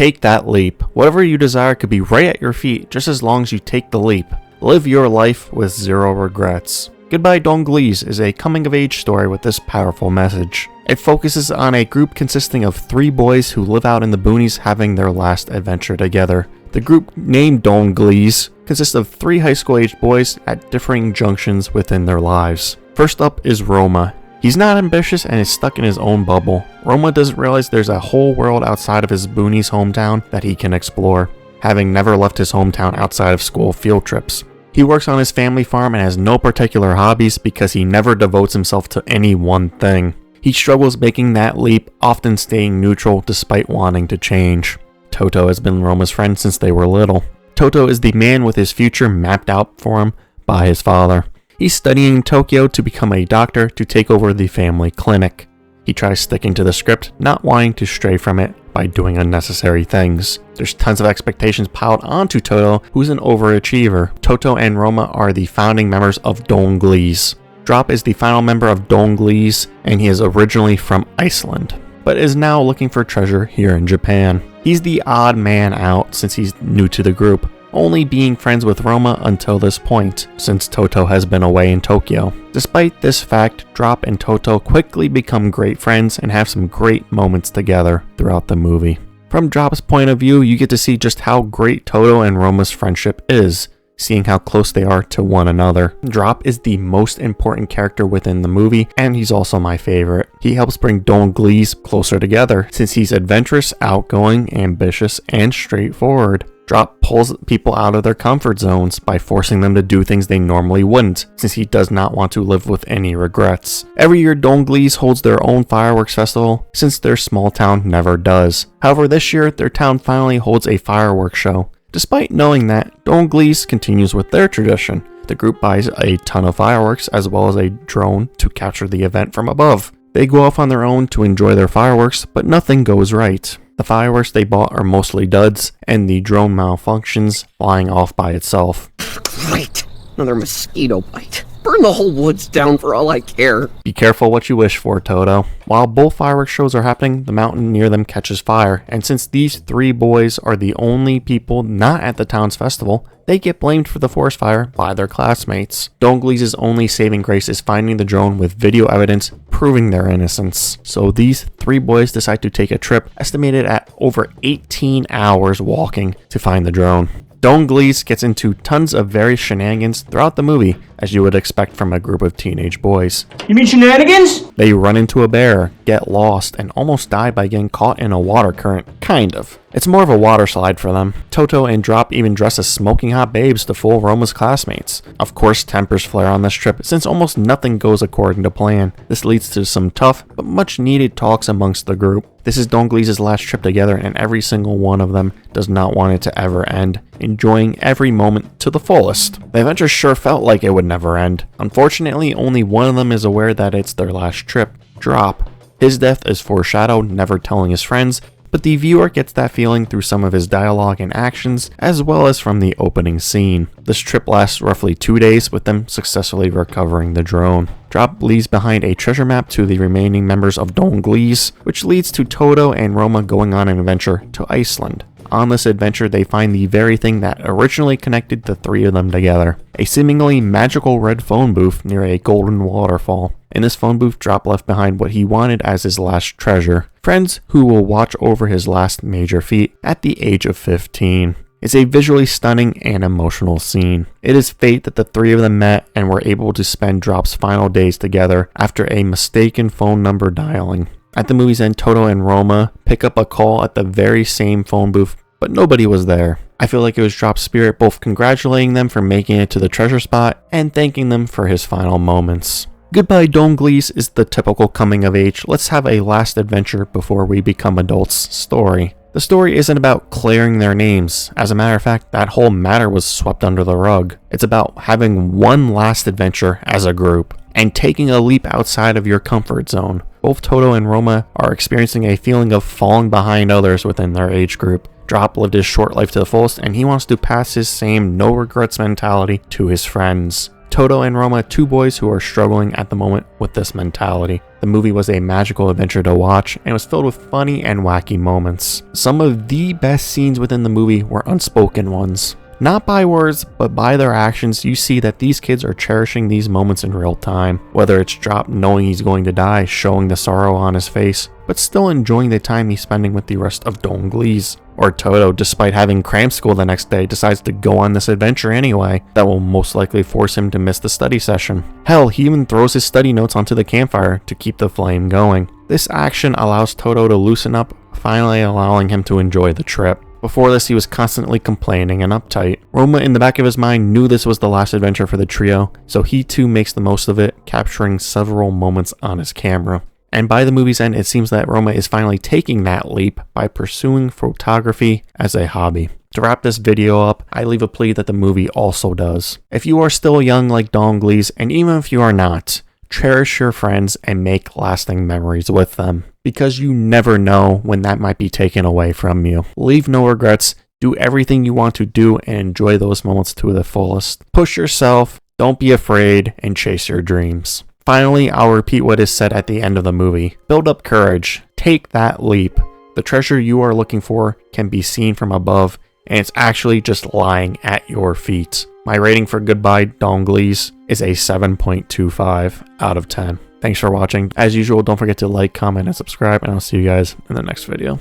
Take that leap. Whatever you desire could be right at your feet just as long as you take the leap. Live your life with zero regrets. Goodbye Glees is a coming-of-age story with this powerful message. It focuses on a group consisting of 3 boys who live out in the boonies having their last adventure together. The group, named Glees, consists of 3 high school-aged boys at differing junctions within their lives. First up is Roma. He's not ambitious and is stuck in his own bubble. Roma doesn't realize there's a whole world outside of his boonies hometown that he can explore, having never left his hometown outside of school field trips. He works on his family farm and has no particular hobbies because he never devotes himself to any one thing. He struggles making that leap, often staying neutral despite wanting to change. Toto has been Roma's friend since they were little. Toto is the man with his future mapped out for him by his father. He's studying in Tokyo to become a doctor to take over the family clinic. He tries sticking to the script, not wanting to stray from it by doing unnecessary things. There's tons of expectations piled onto Toto, who's an overachiever. Toto and Roma are the founding members of Glees. Drop is the final member of Glees, and he is originally from Iceland, but is now looking for treasure here in Japan. He's the odd man out since he's new to the group, only being friends with Roma until this point, since Toto has been away in Tokyo. Despite this fact, Drop and Toto quickly become great friends and have some great moments together throughout the movie. From Drop's point of view, you get to see just how great Toto and Roma's friendship is, seeing how close they are to one another. Drop is the most important character within the movie, and he's also my favorite. He helps bring Glees closer together, since he's adventurous, outgoing, ambitious, and straightforward. Drop pulls people out of their comfort zones by forcing them to do things they normally wouldn't, since he does not want to live with any regrets. Every year Glees holds their own fireworks festival, since their small town never does. However, this year their town finally holds a fireworks show. Despite knowing that, Glees continues with their tradition. The group buys a ton of fireworks as well as a drone to capture the event from above. They go off on their own to enjoy their fireworks, but nothing goes right. The fireworks they bought are mostly duds, and the drone malfunctions, flying off by itself. Great! Another mosquito bite. Burn the whole woods down for all I care. Be careful what you wish for, Toto. While both fireworks shows are happening, the mountain near them catches fire, and since these 3 boys are the only people not at the town's festival, they get blamed for the forest fire by their classmates. Glees' only saving grace is finding the drone with video evidence proving their innocence. So these 3 boys decide to take a trip estimated at over 18 hours walking to find the drone. Glees gets into tons of various shenanigans throughout the movie, as you would expect from a group of teenage boys. You mean shenanigans? They run into a bear, get lost, and almost die by getting caught in a water current. Kind of. It's more of a water slide for them. Toto and Drop even dress as smoking hot babes to fool Roma's classmates. Of course, tempers flare on this trip, since almost nothing goes according to plan. This leads to some tough, but much needed talks amongst the group. This is Glees' last trip together, and every single one of them does not want it to ever end, enjoying every moment to the fullest. The adventure sure felt like it would never end. Unfortunately, only one of them is aware that it's their last trip, Drop. His death is foreshadowed, never telling his friends, but the viewer gets that feeling through some of his dialogue and actions, as well as from the opening scene. This trip lasts roughly 2 days, with them successfully recovering the drone. Drop leaves behind a treasure map to the remaining members of Glees, which leads to Toto and Roma going on an adventure to Iceland. On this adventure, they find the very thing that originally connected the 3 of them together, a seemingly magical red phone booth near a golden waterfall. In this phone booth, Drop left behind what he wanted as his last treasure, friends who will watch over his last major feat at the age of 15. It's a visually stunning and emotional scene. It is fate that the 3 of them met and were able to spend Drop's final days together after a mistaken phone number dialing. At the movie's end, Toto and Roma pick up a call at the very same phone booth, but nobody was there. I feel like it was Drop's spirit both congratulating them for making it to the treasure spot and thanking them for his final moments. Goodbye Glees is the typical coming of age, let's have a last adventure before we become adults story. The story isn't about clearing their names. As a matter of fact, that whole matter was swept under the rug. It's about having one last adventure as a group and taking a leap outside of your comfort zone. Both Toto and Roma are experiencing a feeling of falling behind others within their age group. Drop lived his short life to the fullest, and he wants to pass his same no regrets mentality to his friends. Toto and Roma, two boys who are struggling at the moment with this mentality. The movie was a magical adventure to watch and was filled with funny and wacky moments. Some of the best scenes within the movie were unspoken ones. Not by words, but by their actions, you see that these kids are cherishing these moments in real time. Whether it's Drop knowing he's going to die, showing the sorrow on his face, but still enjoying the time he's spending with the rest of Don Glees. Or Toto, despite having cram school the next day, decides to go on this adventure anyway, that will most likely force him to miss the study session. Hell, he even throws his study notes onto the campfire to keep the flame going. This action allows Toto to loosen up, finally allowing him to enjoy the trip. Before this, he was constantly complaining and uptight. Roma, in the back of his mind, knew this was the last adventure for the trio, so he too makes the most of it, capturing several moments on his camera. And by the movie's end, it seems that Roma is finally taking that leap by pursuing photography as a hobby. To wrap this video up, I leave a plea that the movie also does. If you are still young like Don Glees, and even if you are not, cherish your friends and make lasting memories with them, because you never know when that might be taken away from you. Leave no regrets, do everything you want to do, and enjoy those moments to the fullest. Push yourself, don't be afraid, and chase your dreams. Finally, I'll repeat what is said at the end of the movie. Build up courage, take that leap. The treasure you are looking for can be seen from above, and it's actually just lying at your feet. My rating for Goodbye Don Glees is a 7.25 out of 10. Thanks for watching. As usual, don't forget to like, comment, and subscribe, and I'll see you guys in the next video.